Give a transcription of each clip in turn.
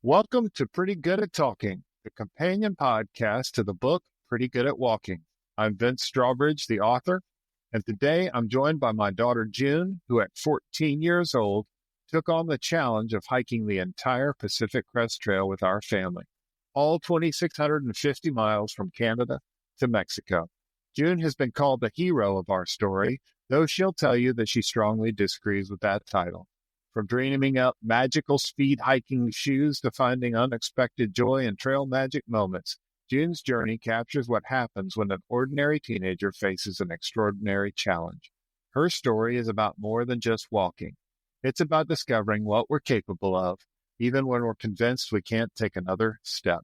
Welcome to Pretty Good at Talking, the companion podcast to the book Pretty Good at Walking. I'm Vince Strawbridge, the author, and today I'm joined by my daughter June, who at 14 years old took on the challenge of hiking the entire Pacific Crest Trail with our family, all 2,650 miles from Canada to Mexico. June has been called the hero of our story, though she'll tell you that she strongly disagrees with that title. From dreaming up magical speed hiking shoes to finding unexpected joy in trail magic moments, June's journey captures what happens when an ordinary teenager faces an extraordinary challenge. Her story is about more than just walking. It's about discovering what we're capable of, even when we're convinced we can't take another step.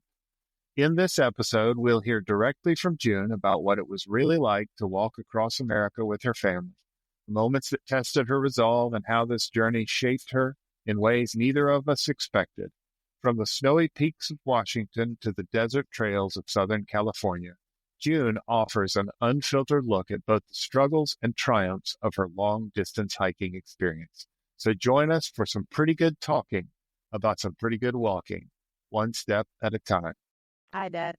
In this episode, we'll hear directly from June about what it was really like to walk across America with her family. Moments that tested her resolve and how this journey shaped her in ways neither of us expected. From the snowy peaks of Washington to the desert trails of Southern California, June offers an unfiltered look at both the struggles and triumphs of her long-distance hiking experience. So join us for some pretty good talking about some pretty good walking, one step at a time. Hi, Dad.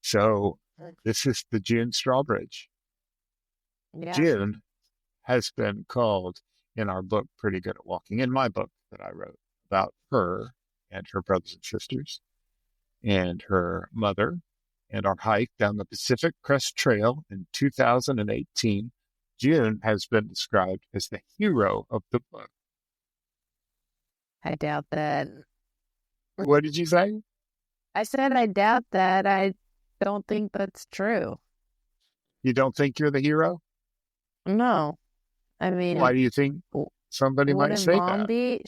So this is the June Strawbridge. Yeah. June has been called in our book Pretty Good at Walking, in my book that I wrote about her and her brothers and sisters and her mother and our hike down the Pacific Crest Trail in 2018. June has been described as the hero of the book. I doubt that. What did you say? I said I doubt that. I don't think that's true. You don't think you're the hero? No. I mean, why do you think somebody might say Mom that? Be?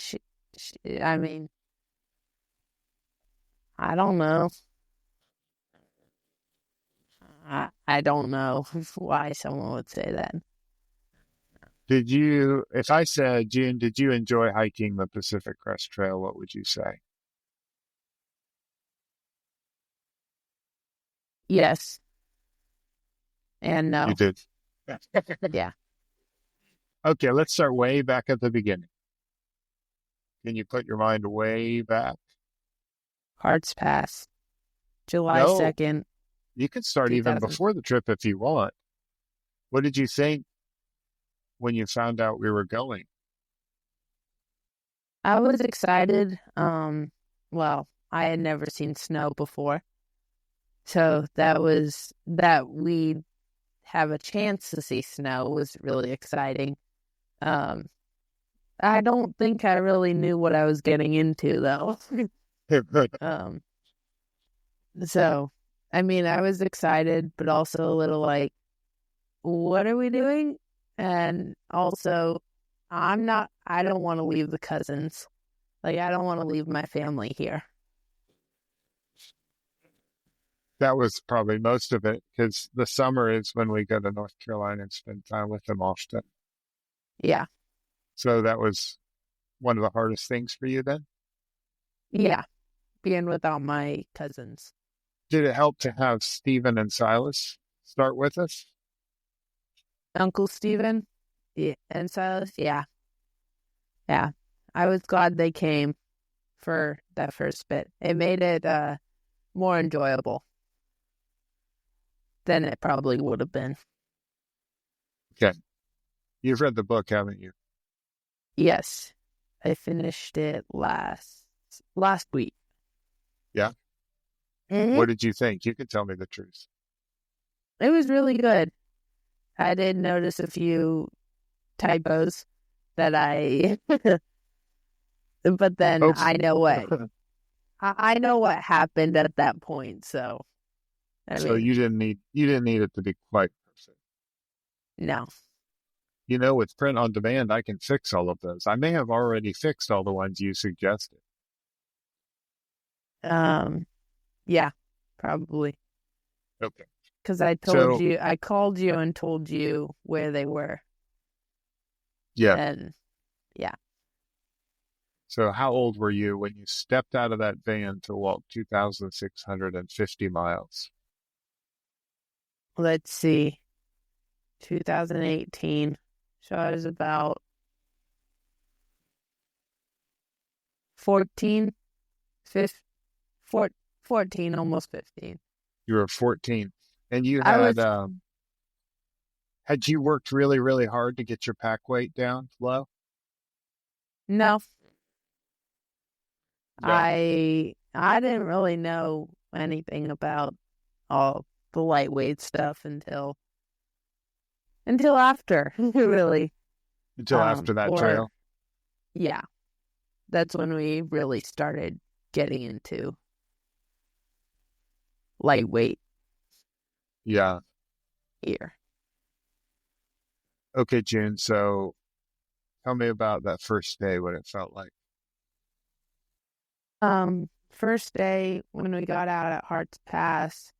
I mean, I don't know. I don't know why someone would say that. If I said, June, did you enjoy hiking the Pacific Crest Trail, what would you say? Yes. And no. You did. Yeah. Okay, let's start way back at the beginning. Can you put your mind way back? Hearts Pass. July 2nd. You can start even before the trip if you want. What did you think when you found out we were going? I was excited. Well, I had never seen snow before. So that we'd have a chance to see snow was really exciting. I don't think I really knew what I was getting into, though. So, I mean, I was excited, but also a little like, what are we doing? And also, I don't want to leave the cousins. Like, I don't want to leave my family here. That was probably most of it, because the summer is when we go to North Carolina and spend time with them often. Yeah. So that was one of the hardest things for you then? Yeah. Being without my cousins. Did it help to have Stephen and Silas start with us? Uncle Stephen and Silas? Yeah. Yeah. I was glad they came for that first bit. It made it more enjoyable than it probably would have been. Okay. You've read the book, haven't you? Yes. I finished it last week. Yeah? Mm-hmm. What did you think? You can tell me the truth. It was really good. I did notice a few typos that but then I know what happened at that point, so you didn't need it to be quite perfect. No. With print on demand, I can fix all of those. I may have already fixed all the ones you suggested. Yeah, probably. Okay. Because I called you and told you where they were. Yeah. And yeah. So how old were you when you stepped out of that van to walk 2,650 miles? Let's see. 2018. So I was about 14, fif- four, 14, almost 15. You were 14. And you I was, had you worked really, really hard to get your pack weight down low? no, Yeah. I didn't really know anything about all the lightweight stuff until after, really. Until after that Or, trail? yeah, that's when we really started getting into lightweight Yeah. here. Okay, June. So tell me about that first day, what it felt like. First day when we got out at Hart's Pass,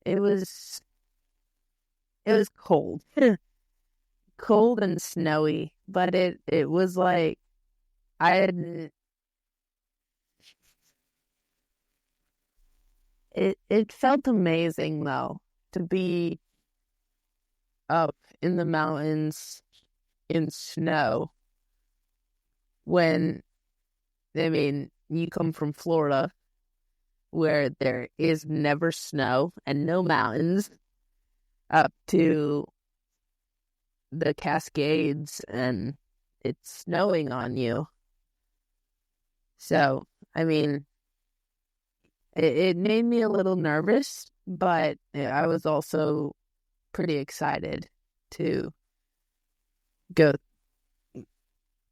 it was cold. Cold and snowy, but it was like I had it felt amazing though to be up in the mountains in snow when, I mean, you come from Florida where there is never snow and no mountains, up to the Cascades and it's snowing on you. So, I mean, it made me a little nervous, but I was also pretty excited to go.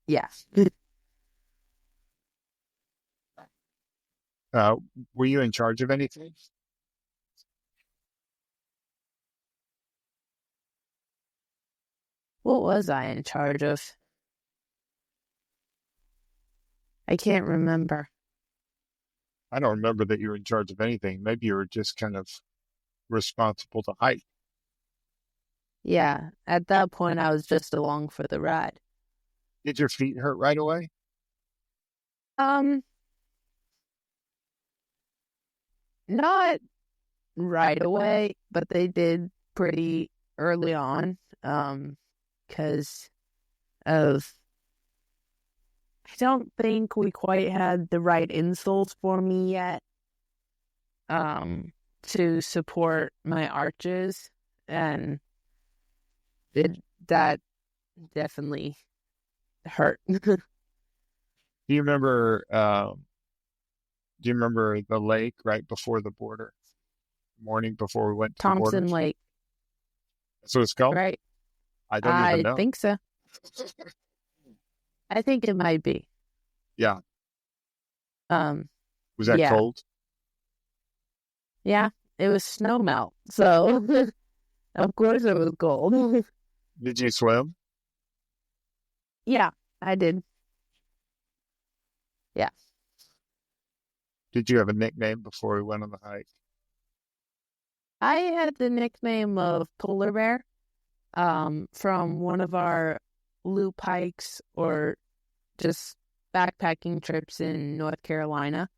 Yeah. Were you in charge of anything? What was I in charge of? I can't remember. I don't remember that you were in charge of anything. Maybe you were just kind of responsible to hike. Yeah, at that point, I was just along for the ride. Did your feet hurt right away? Um, Not right away, but they did pretty early on. Because of, I don't think we quite had the right insoles for me yet. To support my arches, and that definitely hurt. Do you remember? Do you remember the lake right before the border? Morning before we went to the border. Thompson Lake, That's what it's called? right? I don't even I know. think so. I think it might be. Yeah. Um, Was that yeah, cold? yeah. It was snow melt, so of course it was cold. Did you swim? Yeah, I did. Yeah. Did you have a nickname before we went on the hike? I had the nickname of Polar Bear, from one of our loop hikes or just backpacking trips in North Carolina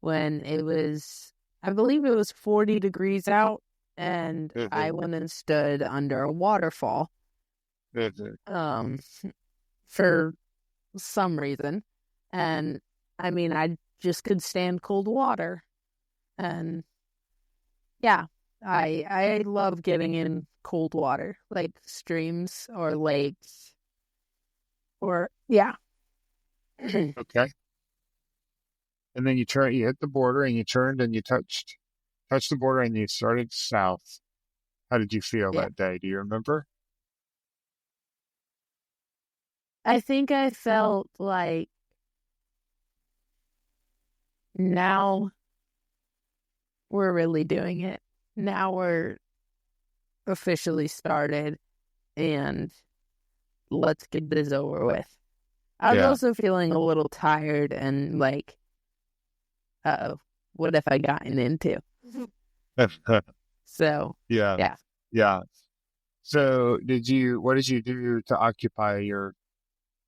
when it was, I believe it was 40 degrees out, and I went and stood under a waterfall, um, for some reason. And I mean, I just could stand cold water. And yeah, I love getting in cold water, like streams or lakes, or yeah. Okay. And then you hit the border and you turned and you touched the border and you started south. How did you feel Yeah. that day? Do you remember? I think I felt like now we're really doing it. Now we're officially started, and let's get this over with. I was Yeah. also feeling a little tired and like, what have I gotten into? So, Yeah. yeah. Yeah. So what did you do to occupy your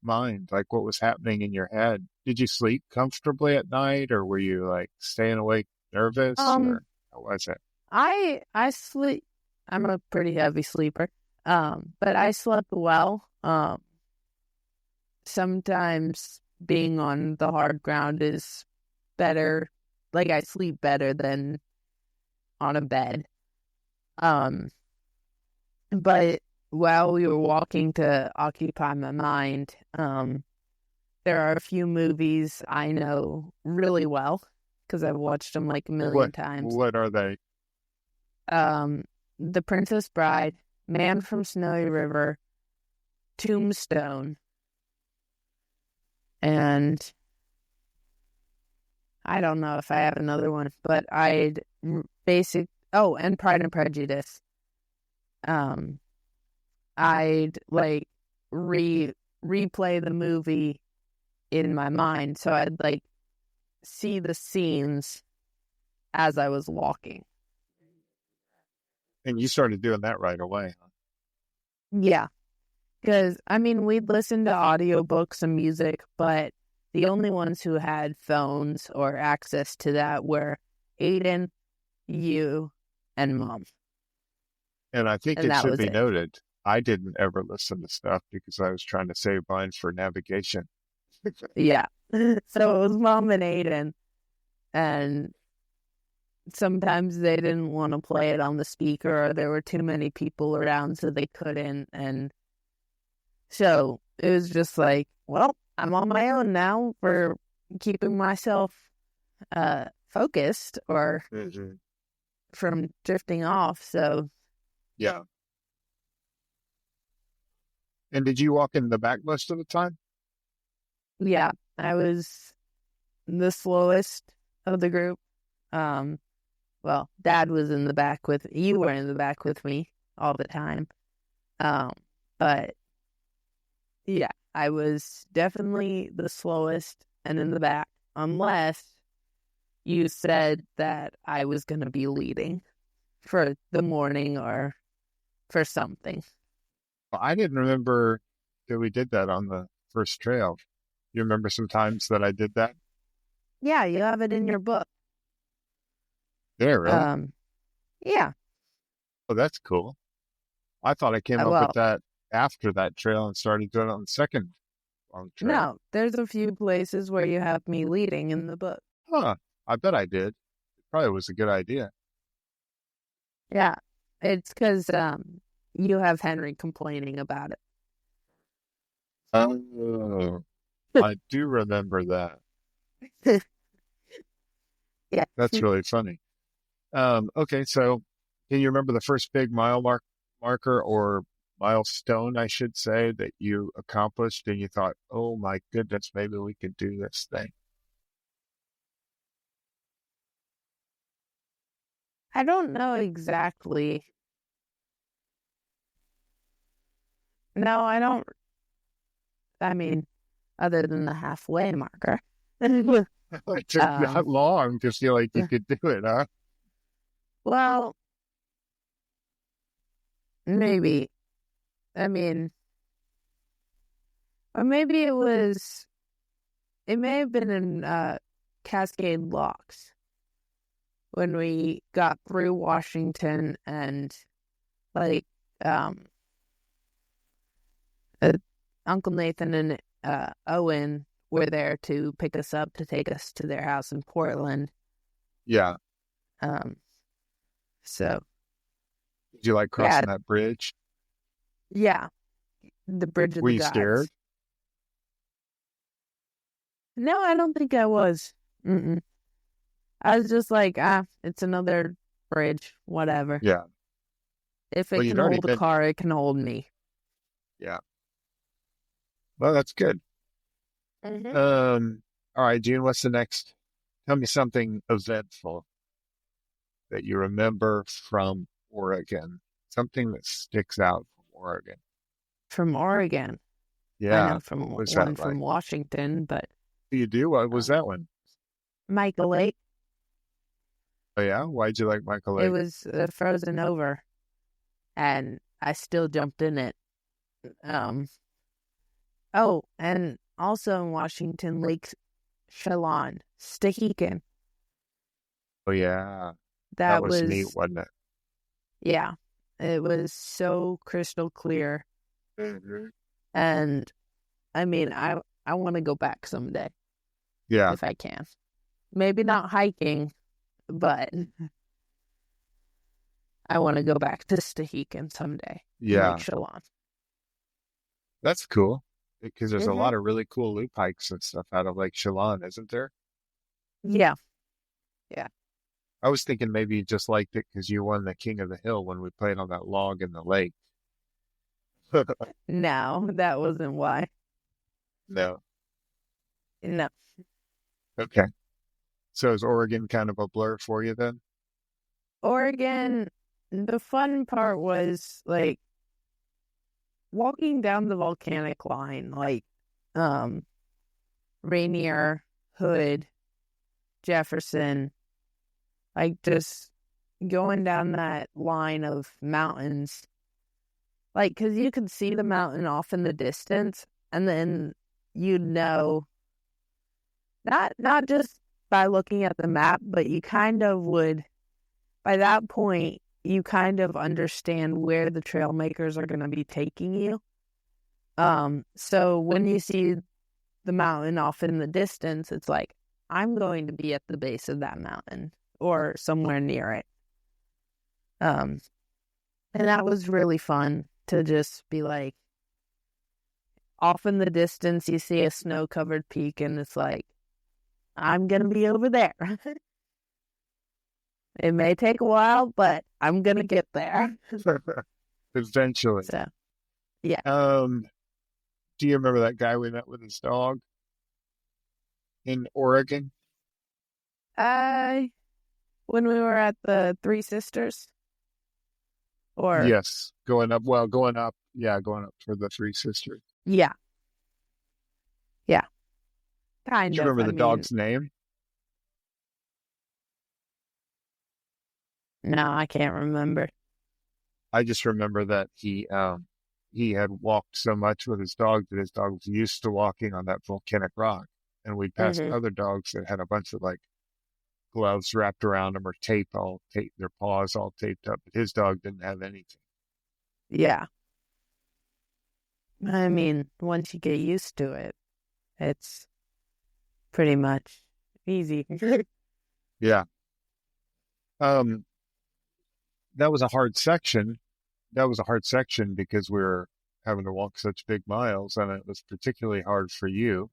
mind? Like what was happening in your head? Did you sleep comfortably at night or were you like staying awake nervous or how was it? I sleep. I'm a pretty heavy sleeper. But I slept well. Sometimes being on the hard ground is better. Like, I sleep better than on a bed. But while we were walking to occupy my mind, there are a few movies I know really well because I've watched them like a million times. What are they? The Princess Bride, Man from Snowy River, Tombstone, and I don't know if I have another one, but and Pride and Prejudice. I'd like replay the movie in my mind, so I'd like see the scenes as I was walking. And you started doing that right away, huh? Yeah, because I mean, we'd listen to audiobooks and music, but the only ones who had phones or access to that were Aiden, you, and Mom. And I think it should be noted, I didn't ever listen to stuff because I was trying to save mine for navigation. Yeah. So it was Mom and Aiden. And sometimes they didn't want to play it on the speaker, or there were too many people around so they couldn't. And so it was just like, well, I'm on my own now for keeping myself focused or from drifting off. So yeah. And did you walk in the back most of the time? Yeah, I was the slowest of the group. Well, Dad was in the back you were in the back with me all the time. But yeah, I was definitely the slowest and in the back, unless you said that I was going to be leading for the morning or for something. Well, I didn't remember that we did that on the first trail. You remember some times that I did that? Yeah, you have it in your book. Yeah, really? Yeah. Oh, that's cool. I thought I came up with that after that trail and started doing it on the second long trail. No, there's a few places where you have me leading in the book. Huh. I bet I did. It probably was a good idea. Yeah. It's because you have Henry complaining about it. Oh, I do remember that. Yeah. That's really funny. Okay, so can you remember the first big marker or milestone, I should say, that you accomplished and you thought, oh my goodness, maybe we could do this thing? I don't know exactly. No, I don't. I mean, other than the halfway marker. It took that long to feel like you could do it, huh? Well, maybe. I mean, or maybe it may have been in Cascade Locks when we got through Washington and like Uncle Nathan and Owen were there to pick us up to take us to their house in Portland. Yeah. So. Did you like crossing that bridge? Yeah. The Bridge of Were the you Gods. scared? No, I don't think I was. I was just like, it's another bridge, whatever. Yeah. If it can hold a car, it can hold me. Yeah. Well, that's good. All right, June, what's the next? Tell me something eventful that you remember from Oregon. Something that sticks out from Oregon. From Oregon? Yeah. I know from Washington, but... You do? What was that one? Michael Lake. Oh, yeah? Why'd you like Michael Lake? It was frozen over, and I still jumped in it. Oh, and also in Washington, Lake Chelan, Stehekin. Oh, yeah. That was neat, wasn't it? Yeah. It was so crystal clear. And, I mean, I want to go back someday. Yeah. If I can. maybe not hiking, but I want to go back to Stehekin someday. Yeah. Lake Chelan. That's cool because there's a Mm-hmm. lot of really cool loop hikes and stuff out of Lake Chelan, isn't there? Yeah. Yeah. I was thinking maybe you just liked it because you won the King of the Hill when we played on that log in the lake. No, that wasn't why. No. No. Okay. So is Oregon kind of a blur for you then? Oregon, the fun part was like walking down the volcanic line, like Rainier, Hood, Jefferson, like just going down that line of mountains. Like, because you could see the mountain off in the distance, and then you'd know, not just by looking at the map, but you kind of would, by that point, you kind of understand where the trail makers are going to be taking you. So when you see the mountain off in the distance, it's like, I'm going to be at the base of that mountain or somewhere near it. And that was really fun to just be like, off in the distance, you see a snow-covered peak, and it's like, I'm going to be over there. It may take a while, but I'm going to get there. Eventually. So, yeah. Do you remember that guy we met with his dog in Oregon? When we were at the Three Sisters? Or Yes. Going up. Yeah, going up for the Three Sisters. yeah. Yeah. Kind Do you of. remember the dog's name? No, I can't remember. I just remember that he had walked so much with his dog that his dog was used to walking on that volcanic rock. And we'd passed other dogs that had a bunch of like gloves wrapped around them or their paws all taped up. But his dog didn't have anything. Yeah. I mean, once you get used to it, it's pretty much easy. Yeah. That was a hard section. That was a hard section because we were having to walk such big miles, and it was particularly hard for you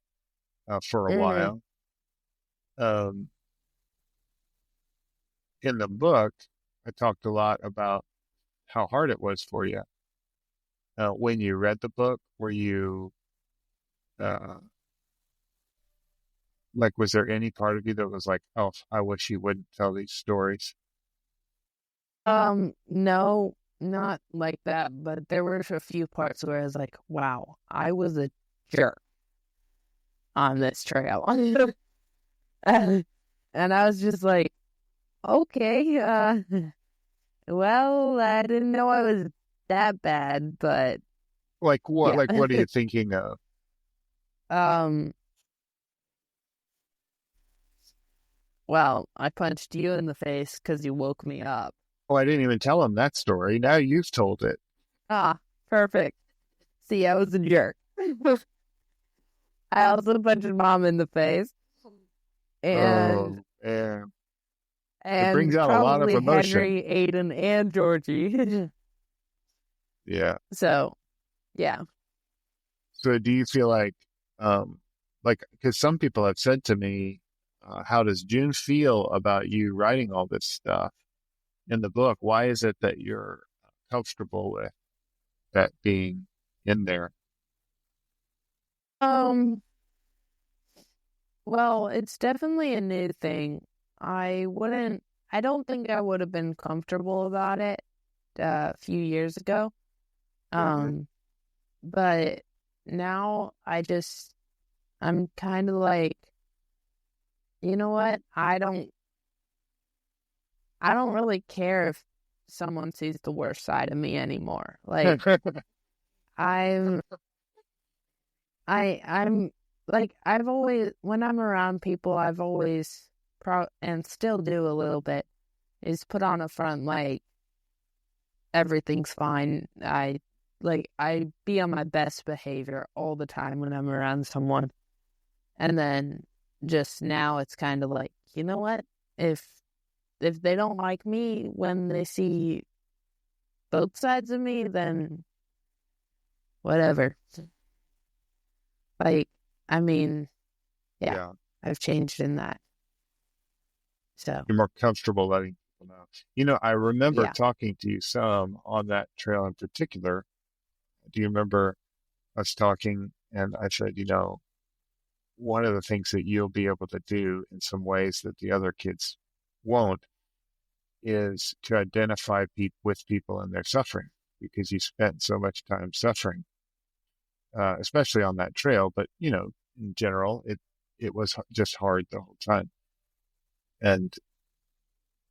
for a while. In the book, I talked a lot about how hard it was for you. When you read the book, were you like, was there any part of you that was like, oh, I wish you wouldn't tell these stories? No, not like that, but there were a few parts where I was like, wow, I was a jerk on this trail. And I was just like, okay, well, I didn't know I was that bad, but like what? Yeah. Like what are you thinking of? Well, I punched you in the face because you woke me up. Oh, I didn't even tell him that story. Now you've told it. Ah, perfect. See, I was a jerk. I also punched Mom in the face. And yeah. and it brings out a lot of emotion. Henry, Aiden, and Georgie. Yeah. So, yeah. So do you feel like, because some people have said to me, how does June feel about you writing all this stuff in the book? Why is it that you're comfortable with that being in there? Well, it's definitely a new thing. I don't think I would have been comfortable about it a few years ago. But now I'm kind of like, you know what? I don't really care if someone sees the worst side of me anymore. Like, I'm like, I've always, when I'm around people, I've always, and still do a little bit, is put on a front, like, everything's fine. I be on my best behavior all the time when I'm around someone. And then just now it's kind of like, you know what? If they don't like me when they see both sides of me, then whatever. Like, I mean, yeah. I've changed in that. So You're more comfortable letting people know. You know, I remember talking to you some on that trail in particular. Do you remember us talking? And I said, you know, one of the things that you'll be able to do in some ways that the other kids won't is to identify with people in their suffering, because you spent so much time suffering, especially on that trail. But, you know, in general, it was just hard the whole time. And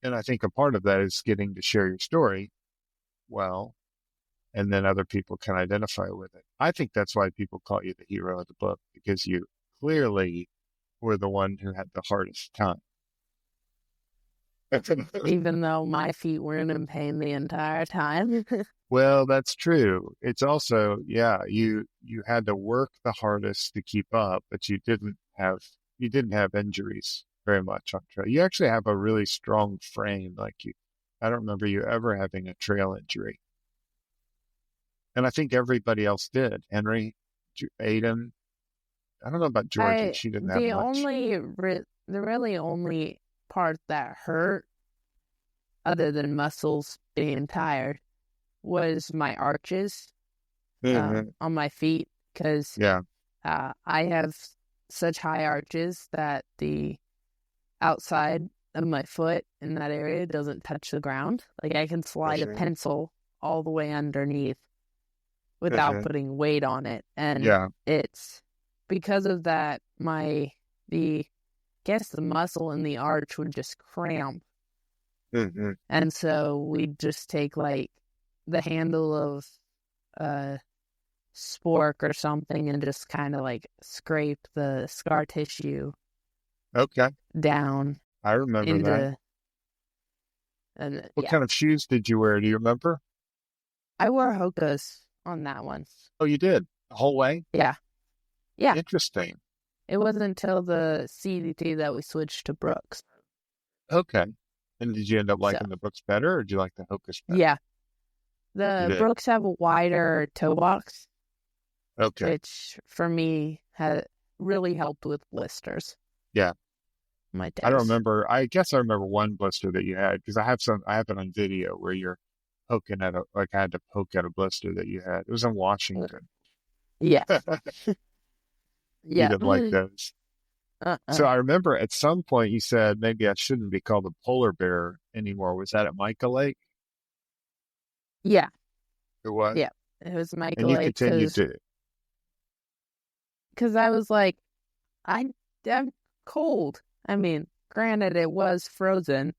I think a part of that is getting to share your story well, and then other people can identify with it. I think that's why people call you the hero of the book, because you clearly were the one who had the hardest time. Even though my feet weren't in pain the entire time. Well, that's true. It's also, you had to work the hardest to keep up, but you didn't have injuries very much on trail. You actually have a really strong frame. I don't remember you ever having a trail injury. And I think everybody else did. Henry, Aiden, I don't know about Georgie. She didn't have much. The really only part that hurt, other than muscles being tired, was my arches on my feet, because I have such high arches that the outside of my foot in that area doesn't touch the ground. Like, I can slide a pencil all the way underneath without putting weight on it. And it's because of that, the muscle in the arch would just cramp. And so we'd just take like the handle of spork or something and just kind of like scrape the scar tissue down. I remember that. And what kind of shoes did you wear? Do you remember? I wore Hoka's on that one. Oh, you did? The whole way? Yeah. Interesting. It wasn't until the CDT that we switched to Brooks. Okay. And did you end up liking the Brooks better, or did you like the Hoka's better? Yeah. The Brooks have a wider toe box. Okay. Which, for me, had really helped with blisters. Yeah. My toes. I don't remember. I guess I remember one blister that you had, because I have it on video where you're poking at I had to poke at a blister that you had. It was in Washington. Yeah. You didn't like those. So I remember at some point you said maybe I shouldn't be called a polar bear anymore. Was that at Micah Lake? Yeah. It was? Yeah. It was Micah Lake. And you Lake. continued to. Because I was like, I'm cold. I mean, granted, it was frozen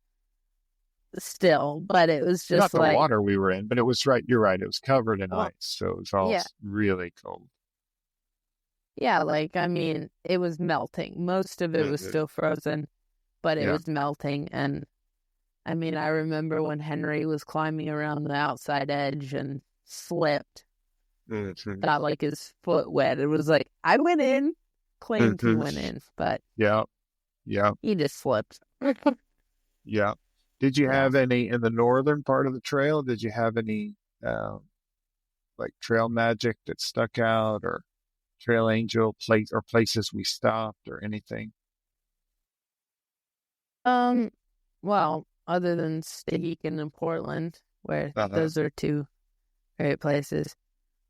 still, but it was just not the water we were in, but it was right. You're right. It was covered in ice, so it was all really cold. Yeah, I mean, it was melting. Most of it was still frozen, but it was melting. And I mean, I remember when Henry was climbing around the outside edge and slipped, got his foot wet. It was like, I went in, claimed he went in, but he just slipped. Yeah. Did you have any in the northern part of the trail? Did you have any trail magic that stuck out, or trail angel places we stopped, or anything? Well, other than Stehekin and Portland, where those are two great places.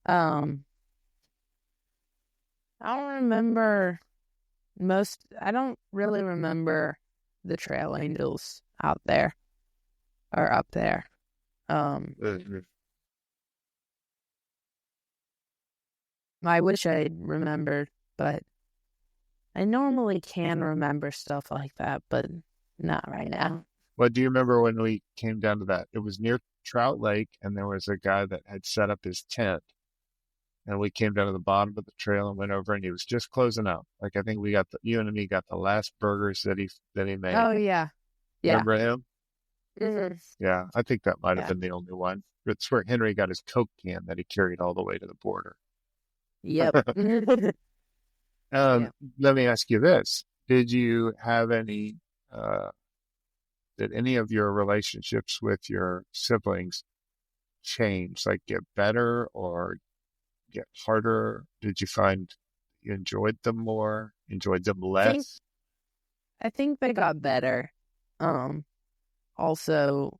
I don't really remember the trail angels out there or up there. I wish I remembered, but I normally can remember stuff like that, but not right now. Well, do you remember when we came down to that? It was near Trout Lake, and there was a guy that had set up his tent, and we came down to the bottom of the trail and went over, and he was just closing out. I think you and me got the last burgers that he made. Oh, yeah. Remember him? Mm-hmm. Yeah, I think that might have been the only one. It's where Henry got his Coke can that he carried all the way to the border. Yep. Let me ask you this. Did you have any did any of your relationships with your siblings change, like get better or get harder? Did you find you enjoyed them more, enjoyed them less? I think they got better. Also,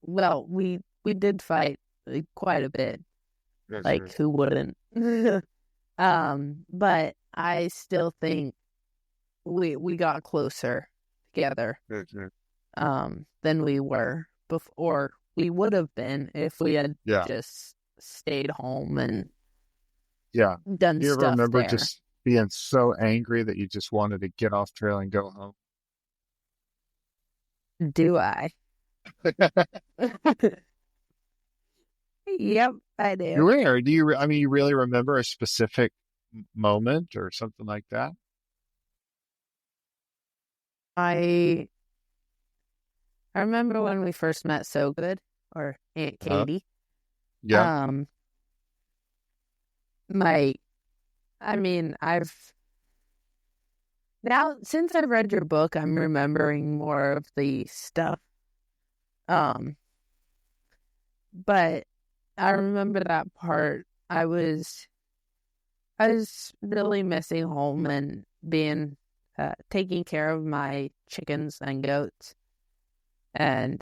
well, we did fight quite a bit. Yes, Like, sir. who wouldn't? But I still think we got closer together Yes, sir. than we were before. We would have been if we had Yeah. just stayed home and Yeah. done Do you ever stuff remember there. just being so angry that you just wanted to get off trail and go home? Do I? Yep, I do. You really, or do you, I mean, you really remember a specific moment or something like that? I remember when we first met So Good, or Aunt Uh-huh. Katie. Yeah. Now, since I've read your book, I'm remembering more of the stuff. But I remember that part. I was really missing home and being taking care of my chickens and goats. And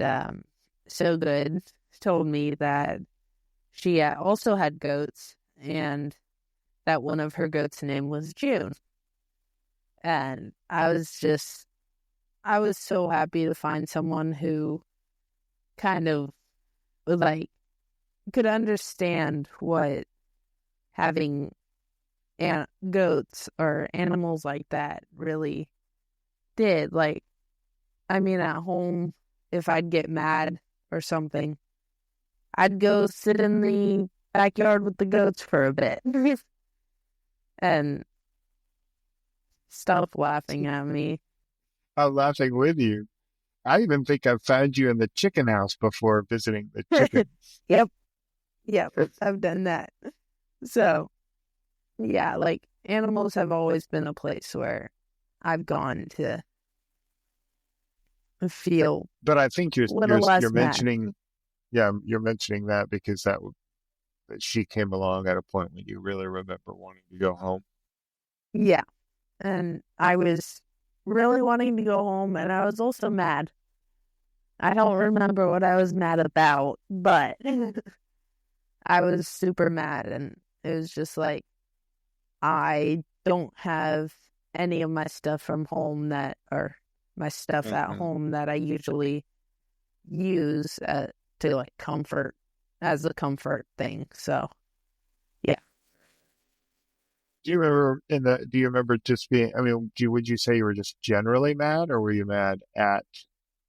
So Good told me that she also had goats and that one of her goats' name was June. And I was so happy to find someone who kind of like could understand what having goats or animals like that really did. Like, I mean, at home, if I'd get mad or something, I'd go sit in the backyard with the goats for a bit and stop laughing at me. I'm laughing with you. I even think I've found you in the chicken house before visiting the chicken. Yep, I've done that. So, yeah, like animals have always been a place where I've gone to feel But I think a little less you're mad. mentioning, yeah, you're mentioning that because that she came along at a point when you really remember wanting to go home. Yeah, and I was really wanting to go home, and I was also mad. I don't remember what I was mad about, but I was super mad, and it was just like, I don't have any of my stuff from home or my stuff at home that I usually use to like comfort as a comfort thing. So, yeah. Do you remember just being, I mean, would you say you were just generally mad, or were you mad at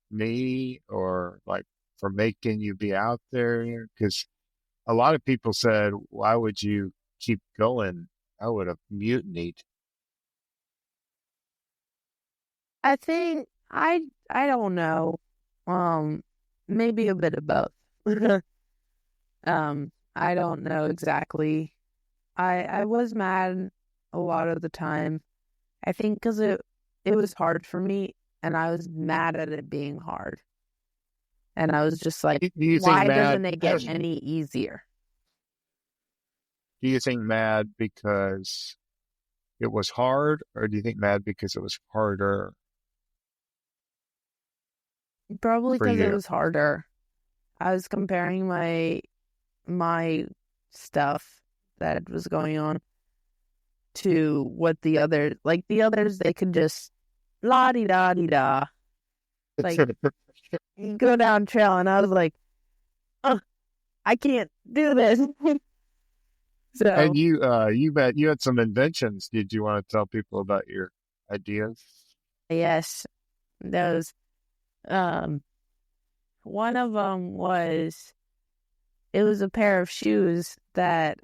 me, or like for making you be out there? Because a lot of people said, why would you keep going? I would have mutinied. I think I don't know. Maybe a bit of both. I don't know exactly. I was mad a lot of the time. I think because it was hard for me, and I was mad at it being hard. And I was just like, Do you think why mad? doesn't it get any easier? Do you think mad because it was hard, or do you think mad because it was harder Probably for because it you? was harder. I was comparing my stuff that was going on to what the others, they could just la-di-da-di-da, like go down trail, and I was like, oh, I can't do this. So, And you had some inventions. Did you want to tell people about your ideas? yes, those, one of them it was a pair of shoes that,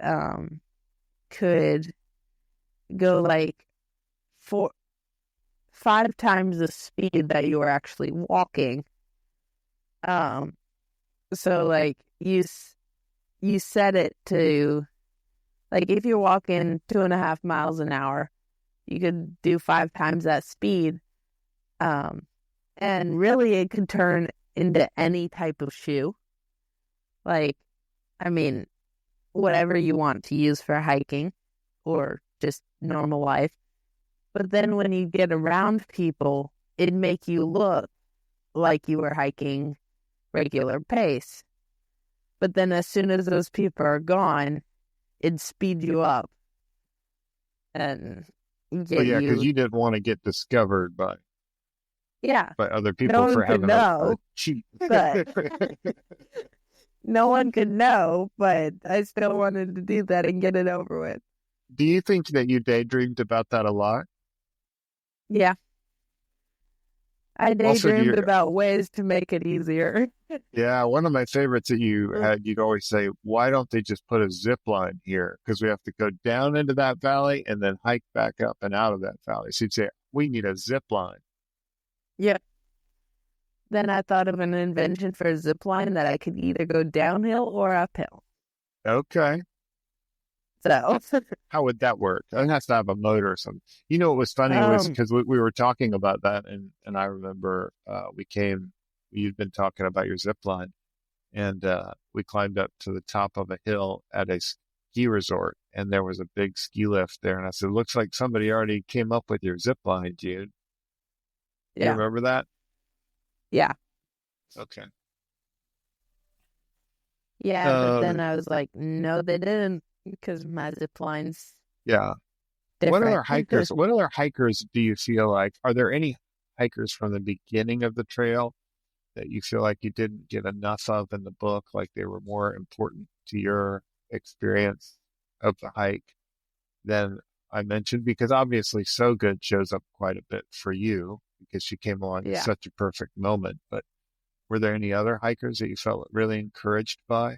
could go like 5 times the speed that you were actually walking. So like you set it to, like, if you're walking 2.5 miles an hour, you could do 5 times that speed. And really, it could turn into any type of shoe. Like, I mean, whatever you want to use for hiking or just normal life. But then when you get around people, it'd make you look like you were hiking regular pace. But then as soon as those people are gone, it'd speed you up. And get yeah, because you... you didn't want to get discovered by other people no for one could having know, a cheat. but no one could know, but I still wanted to do that and get it over with. Do you think that you daydreamed about that a lot? Yeah. I Also, daydreamed about ways to make it easier. Yeah, one of my favorites that you had, you'd always say, why don't they just put a zip line here? Because we have to go down into that valley and then hike back up and out of that valley. So you'd say, we need a zip line. Yeah. Then I thought of an invention for a zip line that I could either go downhill or uphill. Okay. So how would that work? It has to have a motor or something. You know, what was funny was because we were talking about that, and I remember you'd been talking about your zip line, and we climbed up to the top of a hill at a ski resort, and there was a big ski lift there, and I said, looks like somebody already came up with your zip line, dude. Yeah. You remember that? Yeah. Okay. Yeah, but then I was like, no, they didn't, because my zip line's different. What other hikers do you feel like, are there any hikers from the beginning of the trail that you feel like you didn't get enough of in the book, like they were more important to your experience of the hike than I mentioned? Because obviously So Good shows up quite a bit for you because she came along at such a perfect moment. But were there any other hikers that you felt really encouraged by?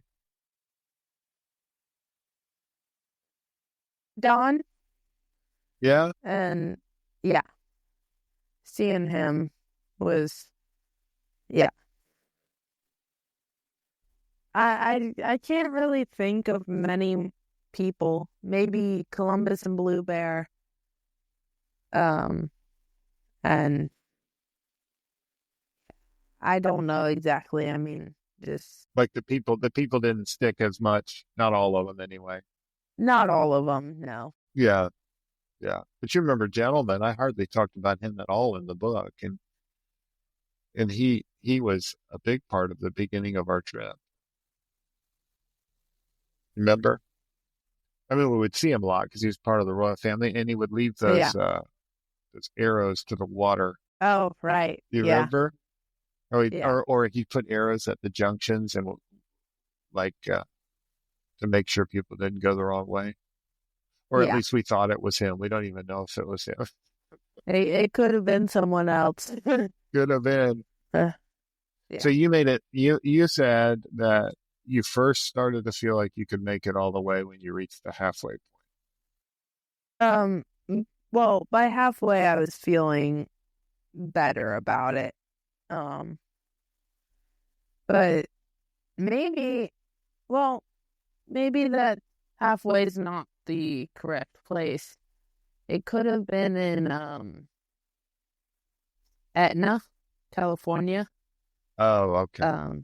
Don. Yeah. And seeing him was, I can't really think of many people. Maybe Columbus and Blue Bear. And I don't know exactly. I mean, just like the people didn't stick as much. Not all of them anyway. Not all of them, no. Yeah. Yeah. But you remember Gentleman, I hardly talked about him at all in the book. And he was a big part of the beginning of our trip. Remember? I mean, we would see him a lot because he was part of the royal family, and he would leave those arrows to the water. Oh, right. Do you remember? Or he put arrows at the junctions and to make sure people didn't go the wrong way. Or at least we thought it was him. We don't even know if it was him. It could have been someone else. Could have been. So you made it, you said that you first started to feel like you could make it all the way when you reached the halfway point. Well, by halfway, I was feeling better about it. But maybe that halfway is not the correct place. It could have been in Etna, California. Oh, okay.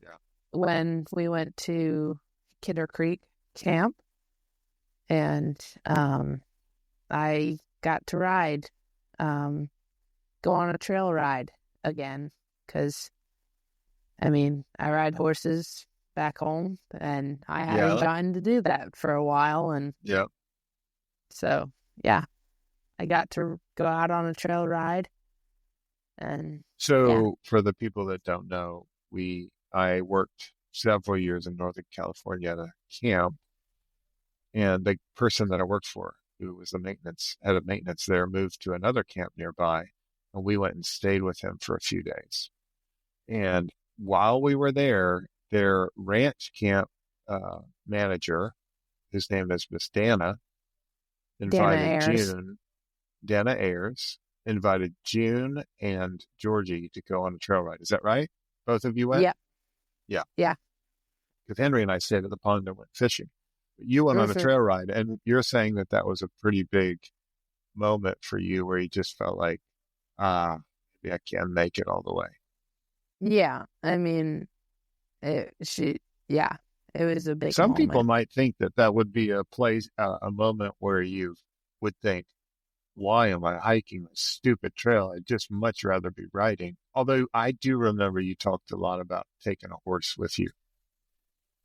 When we went to Kidder Creek Camp, and I got to ride, go on a trail ride again, because, I mean, I ride horses back home, and I hadn't gotten to do that for a while, and so, I got to go out on a trail ride. And for the people that don't know, I worked several years in Northern California at a camp, and the person that I worked for, who was the head of maintenance there, moved to another camp nearby, and we went and stayed with him for a few days. And while we were there, their ranch camp manager, whose name is Miss Dana, Dana Ayers invited June and Georgie to go on a trail ride. Is that right? Both of you went? Yeah. Because Henry and I stayed at the pond and went fishing. But you went on a trail ride, and you're saying that was a pretty big moment for you where you just felt like, maybe I can make it all the way. Yeah, I mean, it was a big Some people moment. might think that that would be a place, a moment where you would think, why am I hiking this stupid trail? I'd just much rather be riding. Although I do remember you talked a lot about taking a horse with you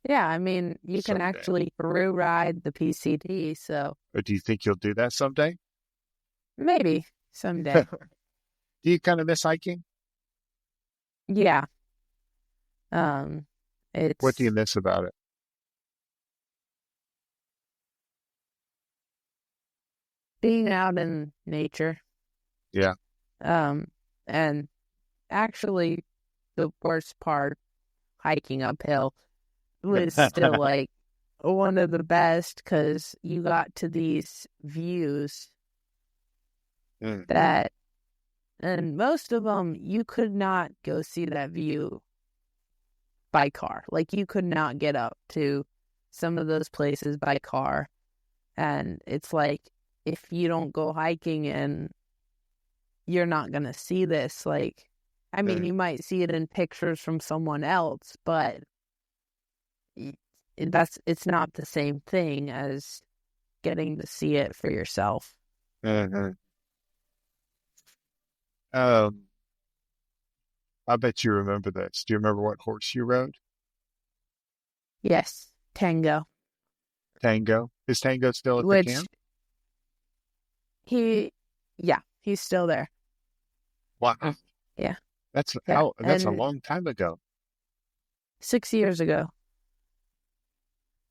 Yeah, I mean, you can someday. actually through ride the PCT, so Or do you think you'll do that someday? maybe someday. Do you kind of miss hiking? Yeah, um, What do you it's miss about it? being out in nature. Yeah. Um, and actually, the worst part, hiking uphill, was still like one of the best because you got to these views Mm. that, and most of them, you could not go see that view by car. Like, you could not get up to some of those places by car. And it's like, if you don't go hiking and you're not going to see this, like, I mean, Mm. you might see it in pictures from someone else, but it's not the same thing as getting to see it for yourself. Mhm. Um, I bet you remember this. Do you remember what horse you rode? Yes, Tango, Tango. Is Tango still at the which camp? he, yeah, he's still there. Wow. Yeah, That's yeah. how, that's a And long time ago. 6 years ago.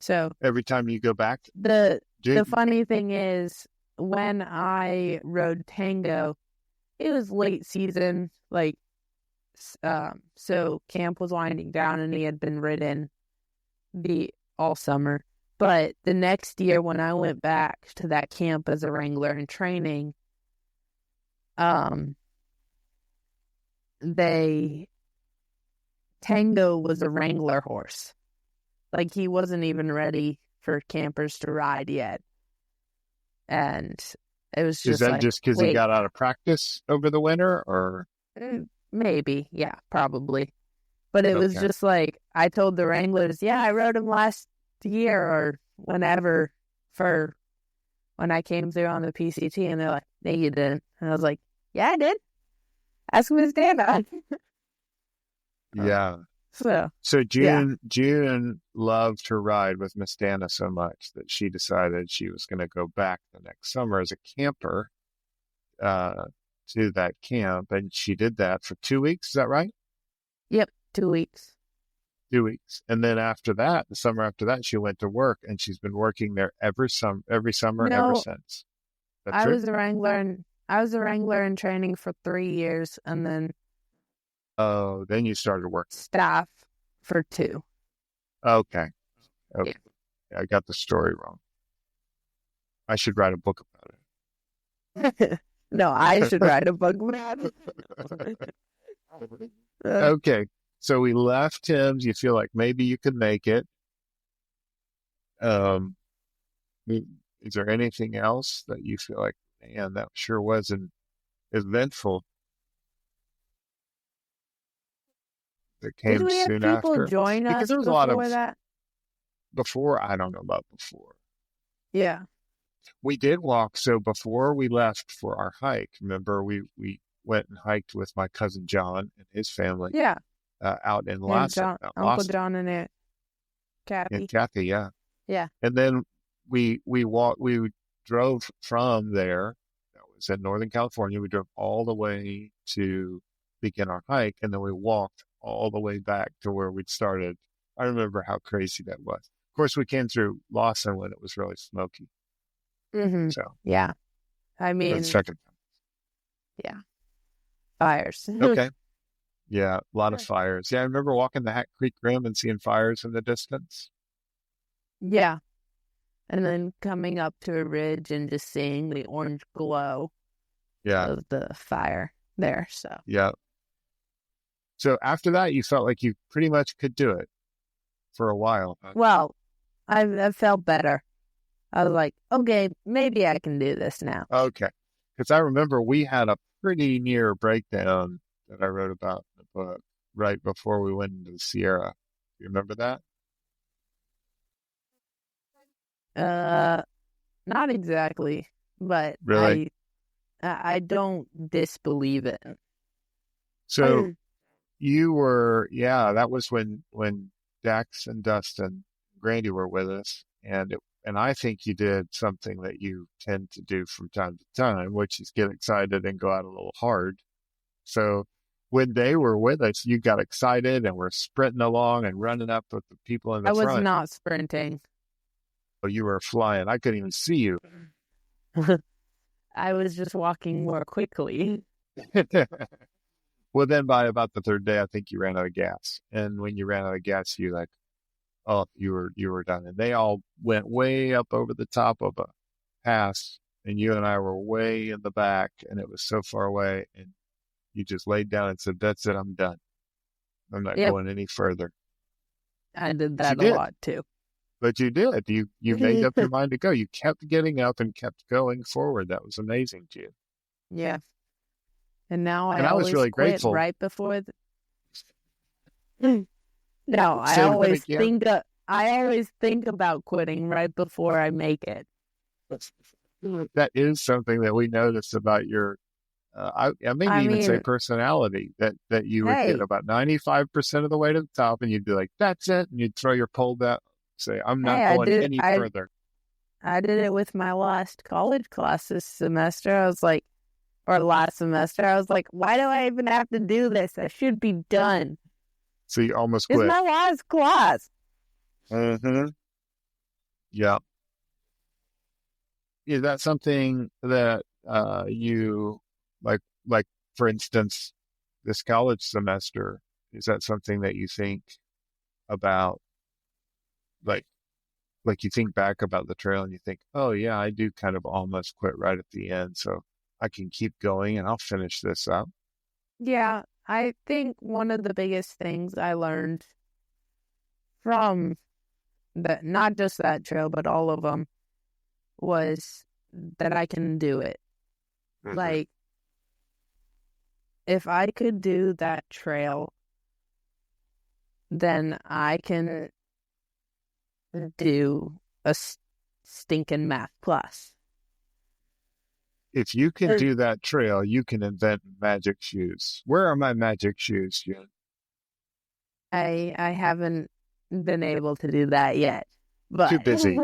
So Every time you go back, the do, the funny thing is, when I rode Tango, it was late season, like, so camp was winding down and he had been ridden all summer. But the next year when I went back to that camp as a wrangler in training, um, Tango was a wrangler horse. Like, he wasn't even ready for campers to ride yet. And it was is just that like, just because he wait, got out of practice over the winter or? maybe, yeah, probably. But it was Okay. just like, I told the wranglers, yeah, I rode him last year or whenever for when I came through on the PCT, and they're like, no, you didn't. And I was like, yeah, I did. Ask Miss Dana. Yeah. So, So yeah. June loved her ride with Miss Dana so much that she decided she was going to go back the next summer as a camper uh, to that camp, and she did that for 2 weeks. Is that right? Yep, 2 weeks. 2 weeks, and then after that, the summer after that, she went to work, and she's been working there every summer ever No, since. That I true? was a wrangler and I was a wrangler in training for 3 years and then Oh, then you started working. staff for 2. Okay, Yeah. okay, I got the story wrong. I should write a book No, I about should write a book about it. it. Okay, so we left Tim's. You feel like maybe you could make it. Um, is there anything else that you feel like, man, that sure was an eventful that Did came we have soon people after? join Because us there was a lot of before that? before. I don't know about before. Yeah. We did walk. So before we left for our hike, remember we went and hiked with my cousin John and his family Yeah. out in And Lawson, Uncle John and Aunt and Kathy. Kathy, yeah. Yeah. And then we drove from there. That was in Northern California. We drove all the way to begin our hike, and then we walked all the way back to where we'd started. I remember how crazy that was. Of course, we came through Lawson when it was really smoky. Mm-hmm. So Yeah. I the mean, second yeah. Fires. time. Okay. Yeah, a lot of fires. Yeah, I remember walking the Hat Creek Rim and seeing fires in the distance. Yeah. And then coming up to a ridge and just seeing the orange glow Yeah, of the fire there. So, yeah. So after that, you felt like you pretty much could do it for a while. well, I felt better. I was like, okay, maybe I can do this now. Okay. Because I remember we had a pretty near breakdown that I wrote about in the book. right before we went into the Sierra. You remember that? Not exactly, but Really? I don't disbelieve it. So you were, yeah, that was when Dax and Dustin, Grandy were with us, and I think you did something that you tend to do from time to time, which is get excited and go out a little hard. So when they were with us, you got excited and were sprinting along and running up with the people in the I was front. not sprinting. Oh, you were flying. I couldn't even see you. I was just walking more quickly. Well, then by about the third day, I think you ran out of gas. And when you ran out of gas, you like, oh, you were done. And they all went way up over the top of a pass, and you and I were way in the back, and it was so far away. And you just laid down and said, "That's it, I'm done. I'm not going any further." I did But you that a did. lot too. But you did. You made up your mind to go. You kept getting up and kept going forward. That was amazing, June. Yeah. And now And I I was always really quit grateful. right before No, I Say that always again. I always think about quitting right before I make it. That is something that we noticed about your, I maybe I even say mean, personality, that you would get hey, about 95% of the way to the top and you'd be like, that's it. And you'd throw your pole down, say, I'm not I going did any further. I did it with my last college class this semester. I was like, or last semester, I was like, why do I even have to do this? I should be done. So you almost It's quit. my last class. Mm-hmm. Yeah. Is that something that you like for instance, this college semester, is that something that you think about like you think back about the trail and you think, oh yeah, I do kind of almost quit right at the end, so I can keep going and I'll finish this up. Yeah, I think one of the biggest things I learned from that, not just that trail, but all of them, was that I can do it. Mm-hmm. Like, if I could do that trail, then I can do a stinking math class. If you can do that trail, you can invent magic shoes. Where are my magic shoes, June? I haven't been able to do that yet, but Too busy.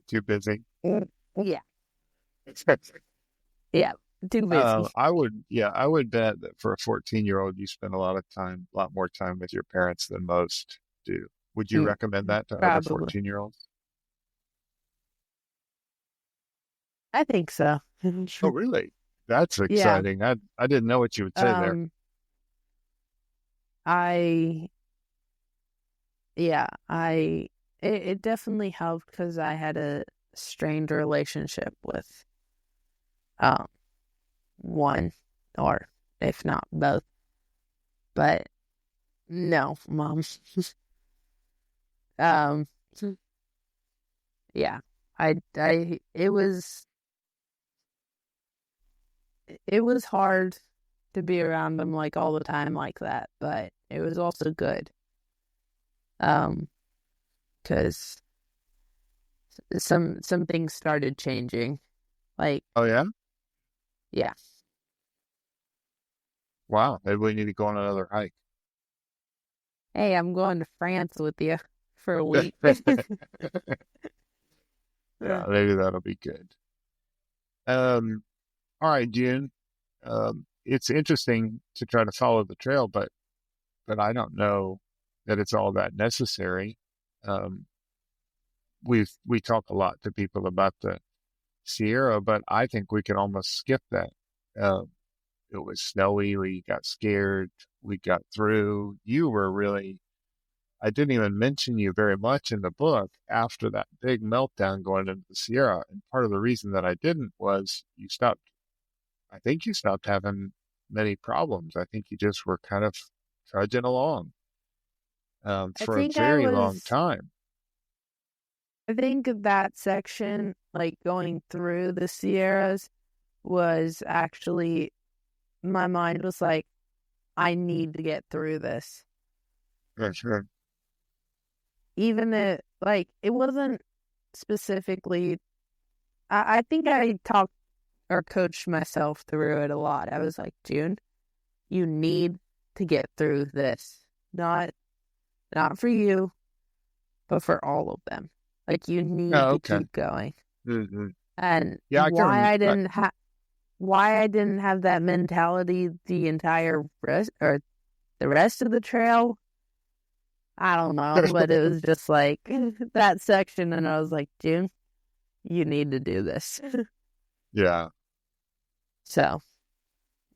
Too busy. Yeah, yeah, too busy. I would bet that for a 14-year-old, you spend a lot more time with your parents than most do. Would you recommend that to other Probably. 14-year-olds? I think so. Oh, really? That's Yeah. exciting. I didn't know what you would say there. I it definitely helped because I had a strained relationship with one, or if not both. But no, Mom. Yeah. It was hard to be around them like all the time like that, but it was also good. Because some things started changing. Like, Oh, yeah? yeah. Wow. Maybe we need to go on another hike. Hey, I'm going to France with you for a week. Yeah, maybe that'll be good. All right, June. It's interesting to try to follow the trail, but I don't know that it's all that necessary. We talk a lot to people about the Sierra, but I think we can almost skip that. It was snowy. We got scared. We got through. You were really, I didn't even mention you very much in the book after that big meltdown going into the Sierra. And part of the reason that I didn't was I think you stopped having many problems. I think you just were kind of trudging along for a very long time. I think that section, like going through the Sierras, was actually, my mind was like, I need to get through this. For sure. Even if, like, it wasn't specifically, I think I talked or coached myself through it a lot. I was like, June, you need to get through this. Not for you, but for all of them. Like, you need to keep going. Mm-hmm. And why I didn't have that mentality the entire rest or the rest of the trail, I don't know. But it was just like that section, and I was like, June, you need to do this. Yeah. So,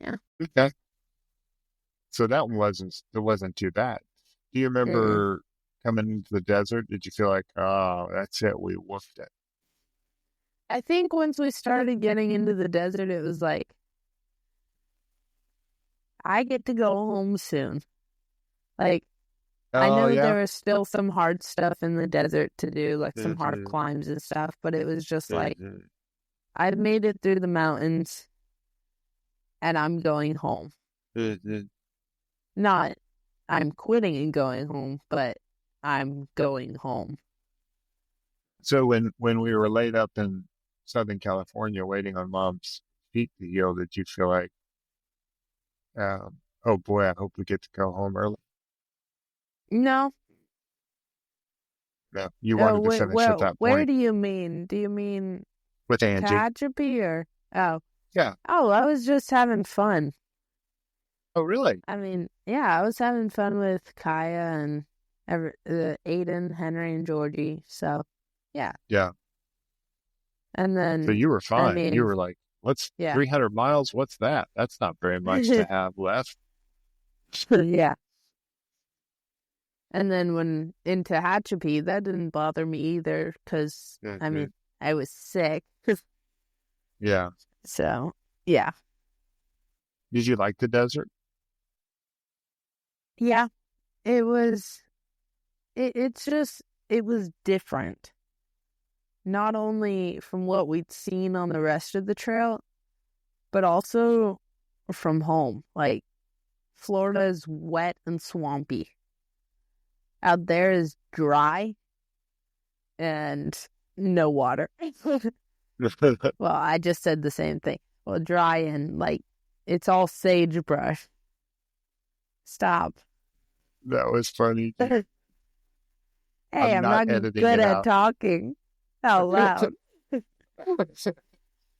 yeah. Okay. So that wasn't too bad. Do you remember coming into the desert? Did you feel like, oh, that's it, we woofed it? I think once we started getting into the desert, it was like, I get to go home soon. Like, I know there was still some hard stuff in the desert to do, like some hard climbs and stuff, but it was just like, I've made it through the mountains, and I'm going home. Not, I'm quitting and going home, but I'm going home. So when we were laid up in Southern California waiting on Mom's feet to heal, did you feel like, oh boy, I hope we get to go home early? No. No, you wanted to finish at that point. Where do you mean? Do you mean with Angie? Tehachapi or? Oh. Yeah. Oh, I was just having fun. Oh, really? I mean, yeah, I was having fun with Kaya and Aiden, Henry, and Georgie. So, yeah. Yeah. And then... So you were fine. I mean, you were like, 300 miles? What's that? That's not very much to have left. Yeah. And then when in Tehachapi, that didn't bother me either because, I mean, I was sick. Yeah. So, yeah. Did you like the desert? Yeah. It was, it was different. Not only from what we'd seen on the rest of the trail, but also from home. Like, Florida is wet and swampy. Out there is dry and no water. Well, I just said the same thing. Well, dry and, like, it's all sagebrush. Stop. That was funny. Hey, I'm not good at talking out loud.